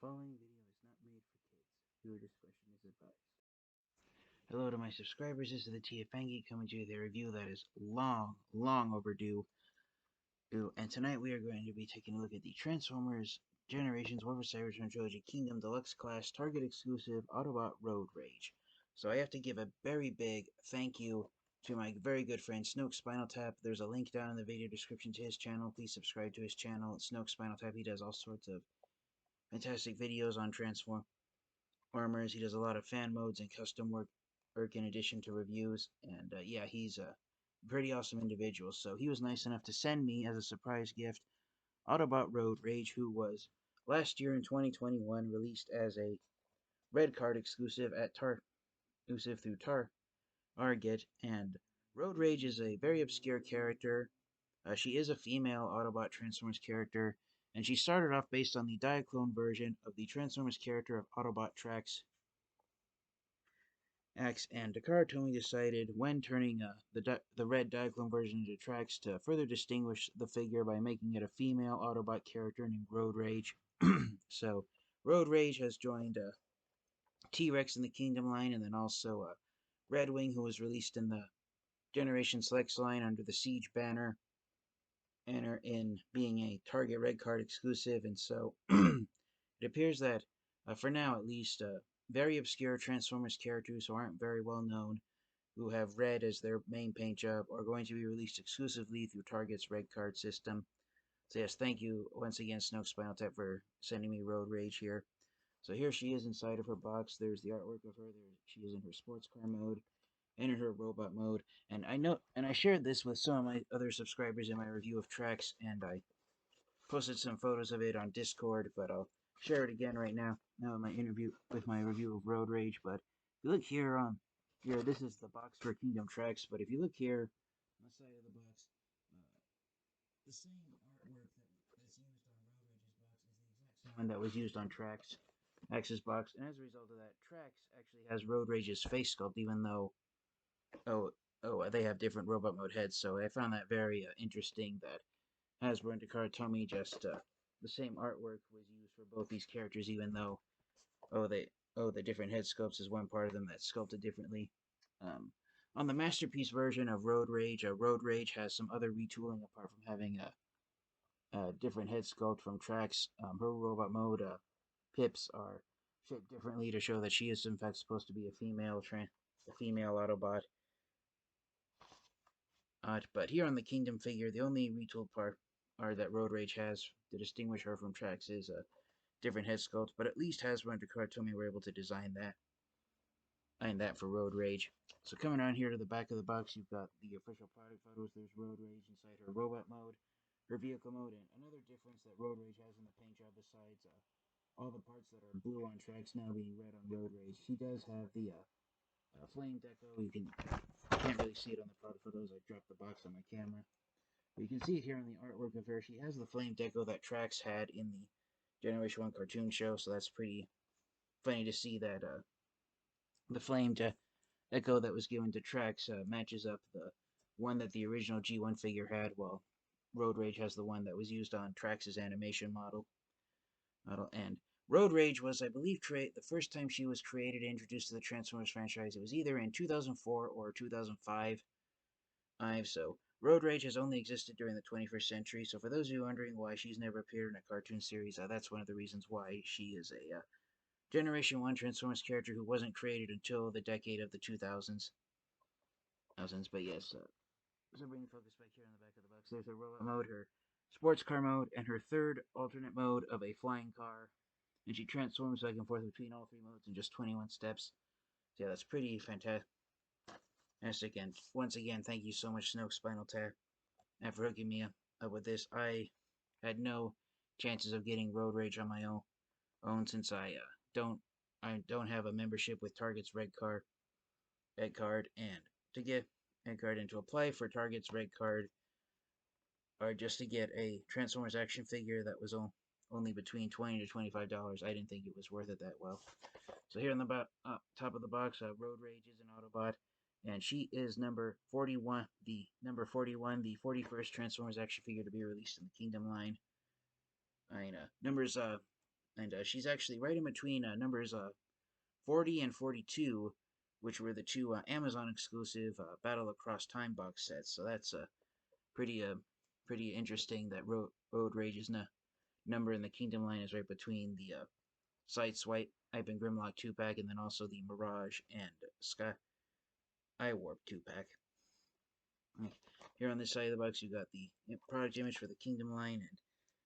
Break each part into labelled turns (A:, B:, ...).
A: following video is not made for kids. Viewer discretion is advised. Hello to my subscribers. This is the TFangy coming to you with a review that is long overdue. And tonight we are going to be taking a look at the Transformers Generations War for Cybertron Trilogy Kingdom Deluxe Class Target Exclusive Autobot Road Rage. So I have to give a very big thank you to my very good friend Snoke Spinal Tap. There's a link down in the video description to his channel. Please subscribe to his channel. It's Snoke Spinal Tap. He does all sorts of fantastic videos on Transformers. He does a lot of fan modes and custom work in addition to reviews. And yeah, he's a pretty awesome individual. So he was nice enough to send me as a surprise gift Autobot Road Rage, who was last year in 2021 released as a red card exclusive at exclusive through Target. And Road Rage is a very obscure character. She is a female Autobot Transformers character, and she started off based on the Diaclone version of the Transformers character of Autobot Trax X, and Takara Tomy decided, when turning the red Diaclone version into Trax, to further distinguish the figure by making it a female Autobot character named Road Rage. So, Road Rage has joined T-Rex in the Kingdom line, and then also Red Wing, who was released in the Generation Selects line under the Siege banner, and in being a Target Red Card exclusive. And so it appears that, for now at least, very obscure Transformers characters who aren't very well known, who have red as their main paint job, are going to be released exclusively through Target's Red Card system. So yes, thank you once again, Snoke Spinal Tap, for sending me Road Rage here. So here she is inside of her box. There's the artwork of her. There she is in her sports car mode and in her robot mode. And I shared this with some of my other subscribers in my review of Trax, and I posted some photos of it on Discord, but I'll share it again right now in my review of Road Rage. But if you look here this is the box for Kingdom Trax, but if you look here on the side of the box, the same artwork that's used on Road Rage's box is the exact same one that was used on Trax X's box, and as a result of that, Trax actually has Road Rage's face sculpt, even though they have different robot mode heads. So I found that very interesting that Hasbro and Takara Tomy just the same artwork was used for both these characters, even though the different head sculpts is one part of them that's sculpted differently. On the Masterpiece version of Road Rage has some other retooling apart from having a different head sculpt from Trax. Her robot mode pips are shaped differently to show that she is in fact supposed to be a female Autobot. But here on the Kingdom figure, the only retooled part that Road Rage has to distinguish her from Trax is a different head sculpt, but at least Hasbro and Takara Tomy were able to design that for Road Rage. So coming around here to the back of the box, you've got the official product photos. There's Road Rage inside her robot mode, her vehicle mode, and another difference that Road Rage has in the paint job, besides all the parts that are blue on Trax now being red on Road Rage, she does have the flame deco. You can't really see it on the product photos. I dropped the box on my camera. But you can see it here on the artwork of her. She has the flame deco that Trax had in the Generation 1 cartoon show, so that's pretty funny to see that the flame deco that was given to Trax matches up the one that the original G1 figure had, while Road Rage has the one that was used on Trax's animation model. And Road Rage was, I believe, the first time she was created and introduced to the Transformers franchise. It was either in 2004 or 2005. So Road Rage has only existed during the 21st century. So for those of you wondering why she's never appeared in a cartoon series, that's one of the reasons why she is a Generation 1 Transformers character who wasn't created until the decade of the 2000s. But yes, so bring focus back here on the back of the box. There's her robot mode, her sports car mode, and her third alternate mode of a flying car. And she transforms back and forth between all three modes in just 21 steps. So yeah, that's pretty fantastic. And once again, thank you so much, Snoke Spinal Tap, and for hooking me up with this. I had no chances of getting Road Rage on my own since I don't have a membership with Target's Red Card, and to get Red Card and to apply for Target's Red Card, or just to get a Transformers action figure that was only between $20 to $25, I didn't think it was worth it that well. So here on the top of the box, Road Rage is an Autobot, and she is number 41, the 41st Transformers action figure to be released in the Kingdom line. Numbers And she's actually right in between numbers 40 and 42, which were the two Amazon exclusive Battle Across Time box sets. So that's pretty pretty interesting that Road Rage's number in the Kingdom line is right between the Sideswipe, Hype and Grimlock 2-pack, and then also the Mirage and Sky Warp 2-pack. Here on this side of the box, you got the product image for the Kingdom line, and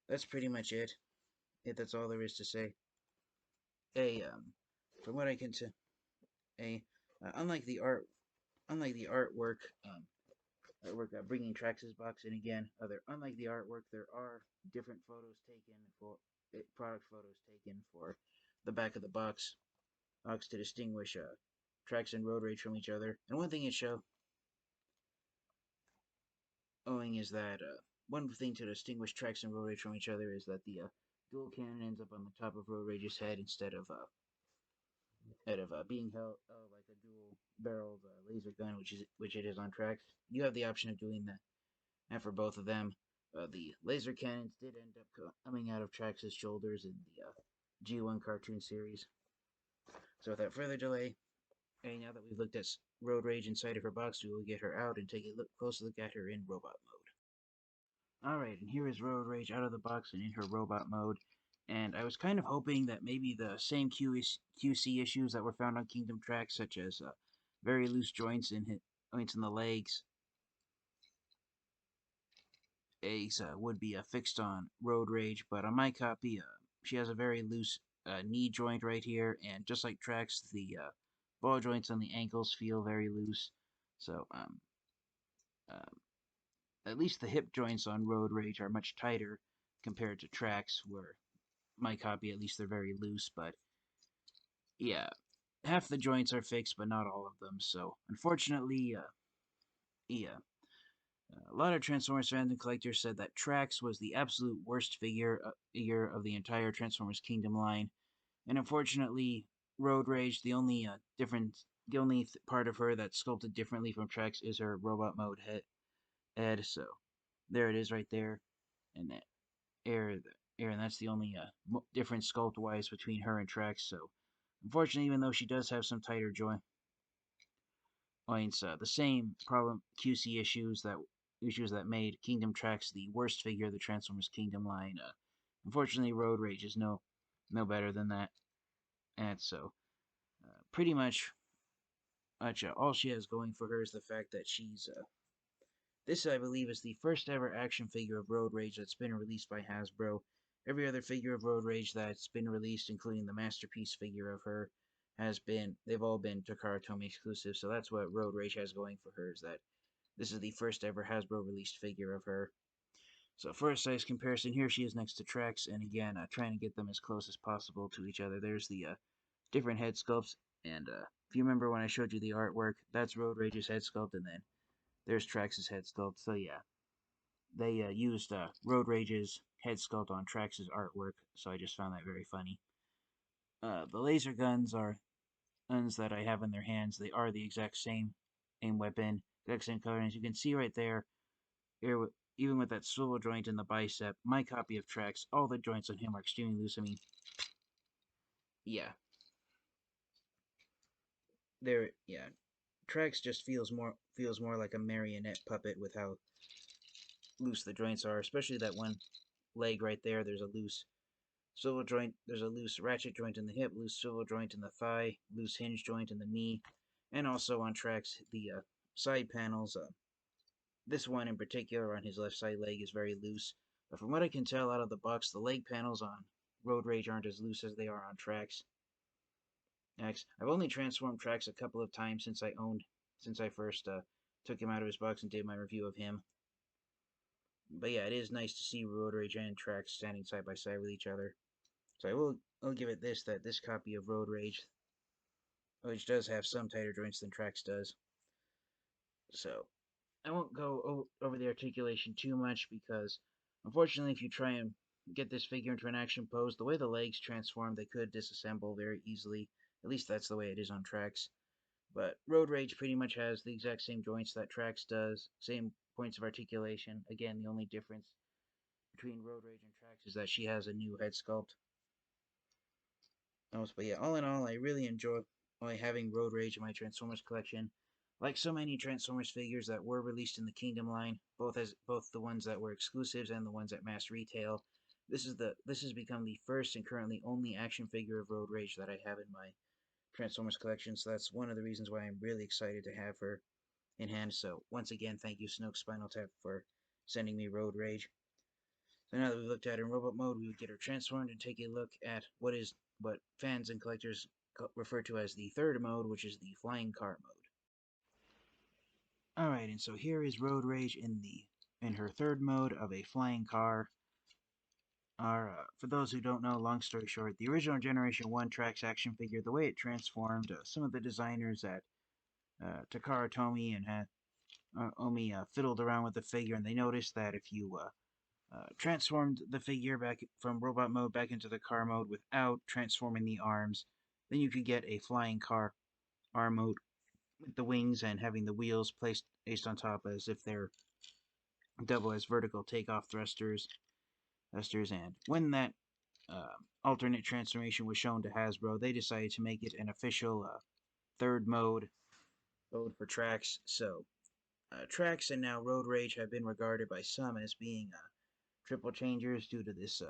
A: that's pretty much it. That's all there is to say. From what I can tell, unlike the artwork, bringing Trax's box in again. Unlike the artwork, there are different photos taken for product photos taken for the back of the box to distinguish Trax and Road Rage from each other. And one thing it showing is that one thing to distinguish Trax and Road Rage from each other is that the dual cannon ends up on the top of Road Rage's head instead of being held like a dual-barreled laser gun, which it is on Trax. You have the option of doing that, and for both of them, the laser cannons did end up coming out of Trax's shoulders in the G1 cartoon series. So without further delay, now that we've looked at Road Rage inside of her box, we will get her out and take a closer look at her in robot mode. Alright, and here is Road Rage out of the box and in her robot mode. And I was kind of hoping that maybe the same QC issues that were found on Kingdom Trax, such as very loose joints in the legs, would be fixed on Road Rage. But on my copy, she has a very loose knee joint right here, and just like Trax, the ball joints on the ankles feel very loose. So, at least the hip joints on Road Rage are much tighter compared to Trax, where my copy, at least they're very loose, but yeah, half the joints are fixed, but not all of them. So unfortunately, yeah, a lot of Transformers fans and collectors said that Trax was the absolute worst figure of the entire Transformers Kingdom line, and unfortunately, Road Rage, the only part of her that's sculpted differently from Trax is her robot mode head. So there it is right there, and that and that's the only difference sculpt-wise between her and Trax. So, unfortunately, even though she does have some tighter joints, the same problem QC issues that made Kingdom Trax the worst figure of the Transformers Kingdom line. Unfortunately, Road Rage is no better than that, and so pretty much all she has going for her is the fact that she's this, I believe, is the first ever action figure of Road Rage that's been released by Hasbro. Every other figure of Road Rage that's been released, including the Masterpiece figure of her, they've all been Takara Tomy exclusive, so that's what Road Rage has going for her, is that this is the first ever Hasbro released figure of her. So for a size comparison, here she is next to Trax, and again, trying to get them as close as possible to each other. There's the different head sculpts, and if you remember when I showed you the artwork, that's Road Rage's head sculpt, and then there's Trax's head sculpt. So yeah, they used Road Rage's head sculpt on Trax's artwork, so I just found that very funny. The laser guns that I have in their hands. They are the exact same aim weapon, exact same color. And as you can see right there, even with that swivel joint in the bicep, my copy of Trax, all the joints on him are extremely loose. I mean, yeah, yeah. Trax just feels more like a marionette puppet with how loose the joints are, especially that one leg right there. There's a loose swivel joint, there's a loose ratchet joint in the hip, loose swivel joint in the thigh, loose hinge joint in the knee, and also on Trax, the side panels. This one in particular on his left side leg is very loose. But from what I can tell out of the box, the leg panels on Road Rage aren't as loose as they are on Trax. Next, I've only transformed Trax a couple of times since I first took him out of his box and did my review of him. But yeah, it is nice to see Road Rage and Trax standing side by side with each other. So I'll give it that this copy of Road Rage, which does have some tighter joints than Trax does. So I won't go over the articulation too much because, unfortunately, if you try and get this figure into an action pose, the way the legs transform, they could disassemble very easily. At least that's the way it is on Trax. But Road Rage pretty much has the exact same joints that Trax does, same points of articulation. Again, the only difference between Road Rage and Trax is that she has a new head sculpt. But yeah, all in all, I really enjoy having Road Rage in my Transformers collection. Like so many Transformers figures that were released in the Kingdom line, both the ones that were exclusives and the ones at mass retail, this has become the first and currently only action figure of Road Rage that I have in my Transformers collection. So that's one of the reasons why I'm really excited to have her in hand. So once again, thank you, Snoke Spinal Tap, for sending me Road Rage. So now that we've looked at her in robot mode, we would get her transformed and take a look at what fans and collectors refer to as the third mode, which is the flying car mode. Alright, and so here is Road Rage in her third mode of a flying car. For those who don't know, long story short, the original Generation 1 Trax action figure, the way it transformed, some of the designers at Takara Tomy and Omi fiddled around with the figure, and they noticed that if you transformed the figure back from robot mode back into the car mode without transforming the arms, then you could get a flying car arm mode with the wings and having the wheels placed on top as if they're double as vertical takeoff thrusters. And when that alternate transformation was shown to Hasbro, they decided to make it an official third mode for Trax. So Trax and now Road Rage have been regarded by some as being triple changers due to this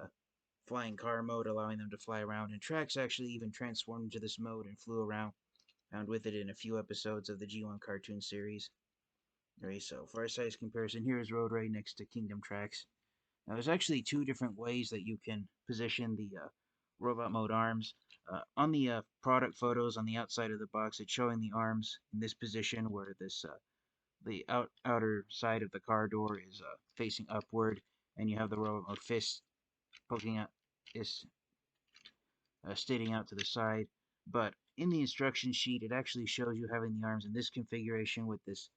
A: flying car mode, allowing them to fly around. And Trax actually even transformed into this mode and flew around with it in a few episodes of the G1 cartoon series. Alright, so for a size comparison, here is Road Rage next to Kingdom Trax. Now, there's actually two different ways that you can position the robot mode arms. On the product photos on the outside of the box, it's showing the arms in this position where the outer side of the car door is facing upward, and you have the robot mode fist poking out, is stating out to the side. But in the instruction sheet, it actually shows you having the arms in this configuration with these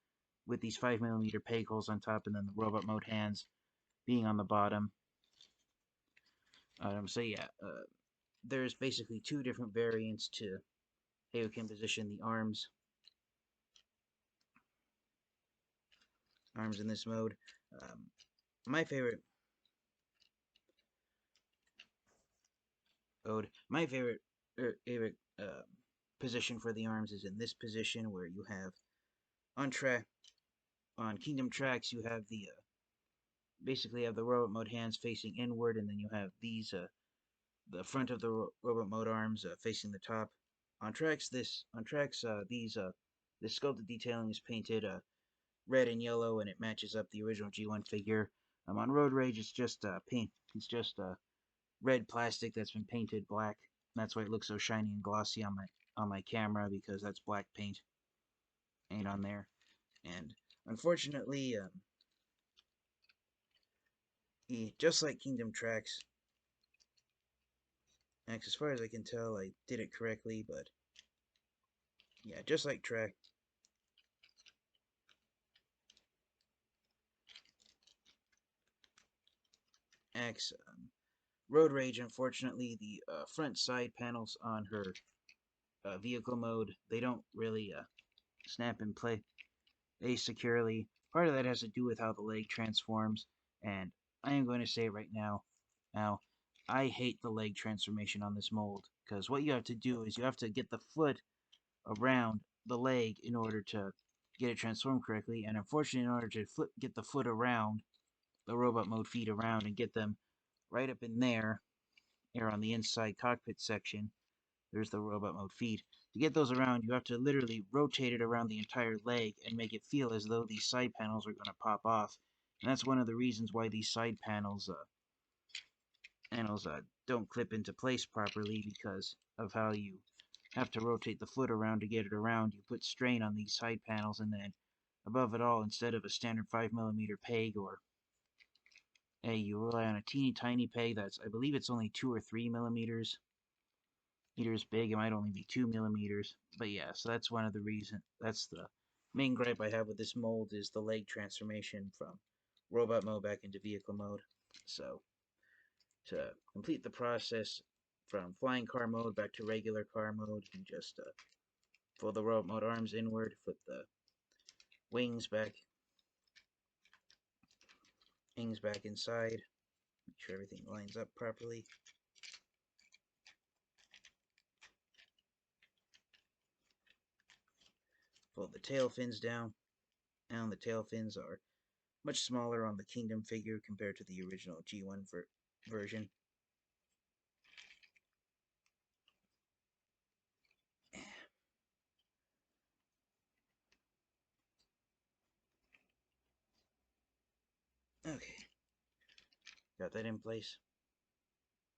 A: 5mm peg holes on top, and then the robot mode hands being on the bottom. So yeah, there's basically two different variants to how you can position the arms in this mode. My favorite favorite position for the arms is in this position where you have on Kingdom Trax you have the basically have the robot mode hands facing inward, and then you have the front of the robot mode arms facing the top. On Trax, this sculpted detailing is painted red and yellow, and it matches up the original G1 figure. On Road Rage, it's just paint. It's just red plastic that's been painted black. That's why it looks so shiny and glossy on my camera, because that's black paint on there. And unfortunately, just like Kingdom Trax, as far as I can tell, I did it correctly, but yeah, just like Trax, Road Rage, unfortunately, the front side panels on her vehicle mode, they don't really snap in place securely. Part of that has to do with how the leg transforms, and I am going to say right now, I hate the leg transformation on this mold, because what you have to do is you have to get the foot around the leg in order to get it transformed correctly, and unfortunately, in order to get the foot around, the robot mode feet around, and get them right up in there on the inside cockpit section, there's the robot mode feet. To get those around, you have to literally rotate it around the entire leg and make it feel as though these side panels are going to pop off. And that's one of the reasons why these side panels don't clip into place properly, because of how you have to rotate the foot around to get it around. You put strain on these side panels, and then above it all, instead of a standard 5mm peg, or you rely on a teeny tiny peg that's, I believe it's only 2 or 3 millimeters big. It might only be 2mm, but yeah, so that's one of the reasons. That's the main gripe I have with this mold, is the leg transformation from robot mode back into vehicle mode. So to complete the process from flying car mode back to regular car mode, you can just fold the robot mode arms inward, flip the wings back inside, make sure everything lines up properly. the tail fins down, and the tail fins are much smaller on the Kingdom figure compared to the original G1 version. Okay, got that in place.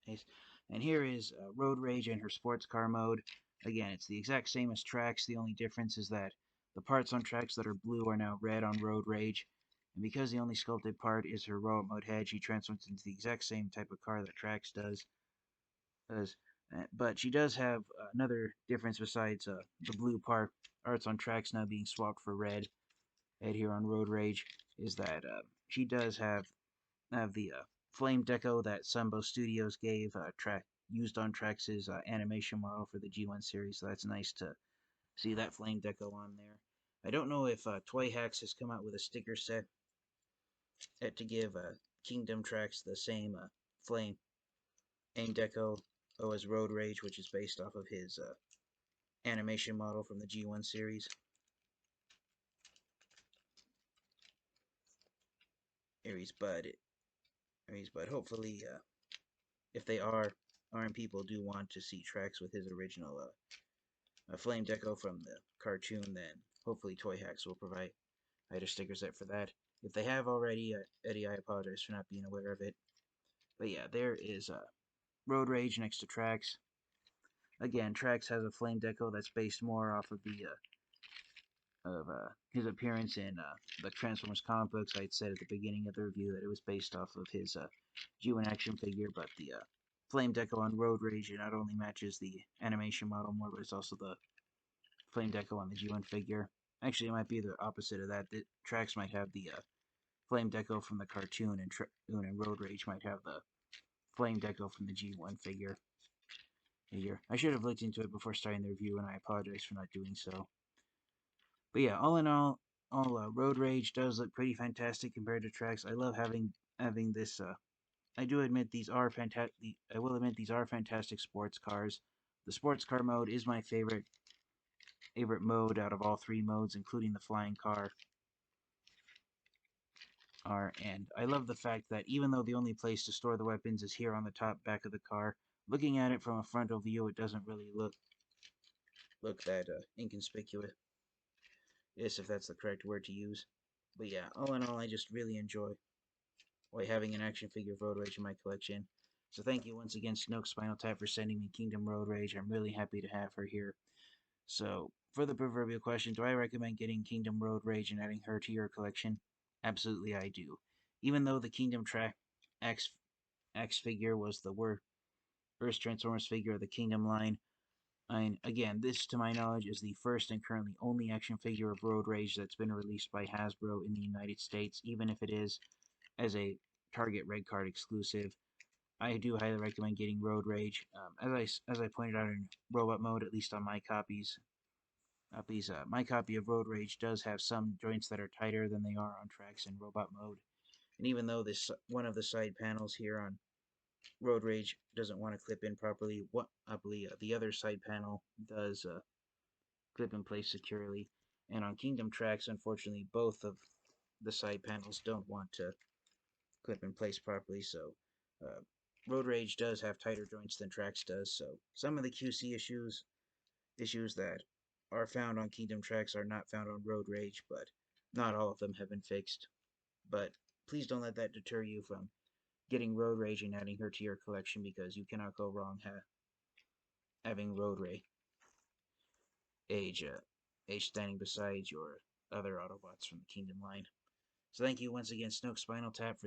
A: Nice. And here is Road Rage in her sports car mode. Again, it's the exact same as Tracks. The only difference is that the parts on Tracks that are blue are now red on Road Rage. And because the only sculpted part is her robot mode head, she transforms into the exact same type of car that Tracks does. But she does have another difference besides the blue part. Arts on Tracks now being swapped for red. Head here on Road Rage is that she does have the flame deco that Sunbow Studios gave used on Trax's animation model for the G1 series. So that's nice to see that flame deco on there. I don't know if Toy Hacks has come out with a sticker set to give Kingdom Trax the same flame aim deco as Road Rage, which is based off of his animation model from the G1 series. Aries Bud. Hopefully, if they are, ARM people do want to see Trax with his original flame deco from the cartoon, then hopefully Toy Hacks will provide a sticker set for that. If they have already, Eddie, I apologize for not being aware of it. But yeah, there is Road Rage next to Trax. Again, Trax has a flame deco that's based more off of the his appearance in the Transformers comic books. I had said at the beginning of the review that it was based off of his G1 action figure, but the flame deco on Road Rage not only matches the animation model more, but it's also the flame deco on the G1 figure. Actually, it might be the opposite of that. The Trax might have the flame deco from the cartoon, and Road Rage might have the flame deco from the G1 figure. I should have looked into it before starting the review, and I apologize for not doing so. But yeah, all in all Road Rage does look pretty fantastic compared to Trax. I love having this. I do admit these are fantastic. I will admit these are fantastic sports cars. The sports car mode is my favorite mode out of all three modes, including the flying car. And I love the fact that even though the only place to store the weapons is here on the top back of the car, looking at it from a frontal view, it doesn't really look that inconspicuous. Yes, if that's the correct word to use. But yeah, all in all, I just really enjoy having an action figure of Road Rage in my collection. So thank you once again, Snoke Spinal Tap, for sending me Kingdom Road Rage. I'm really happy to have her here. So, for the proverbial question, do I recommend getting Kingdom Road Rage and adding her to your collection? Absolutely, I do. Even though the Kingdom X, X figure was the worst Transformers figure of the Kingdom line, and again, this, to my knowledge, is the first and currently only action figure of Road Rage that's been released by Hasbro in the United States, even if it is as a Target Red Card exclusive. I do highly recommend getting Road Rage. As I pointed out in robot mode, at least on my copies, my copy of Road Rage does have some joints that are tighter than they are on Trax in robot mode. And even though this one of the side panels here on Road Rage doesn't want to clip in properly, I believe the other side panel does clip in place securely. And on Kingdom Trax, unfortunately, both of the side panels don't want to clip in place properly, so uh, Road Rage does have tighter joints than Trax does, so some of the QC issues that are found on Kingdom Trax are not found on Road Rage, but not all of them have been fixed. But please don't let that deter you from getting Road Rage and adding her to your collection, because you cannot go wrong having Road Rage standing beside your other Autobots from the Kingdom line. So thank you once again, Snoke Spinal Tap,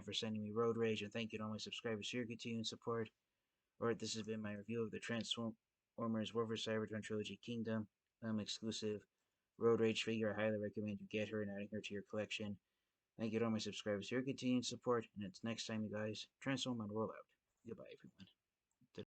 A: for sending me Road Rage, and thank you to all my subscribers for your continued support. Alright, this has been my review of the Transformers War vs. Cybertron Trilogy Kingdom exclusive Road Rage figure. I highly recommend you get her and adding her to your collection. Thank you to all my subscribers for your continued support, and until next time, you guys, Transform and roll out. Goodbye, everyone.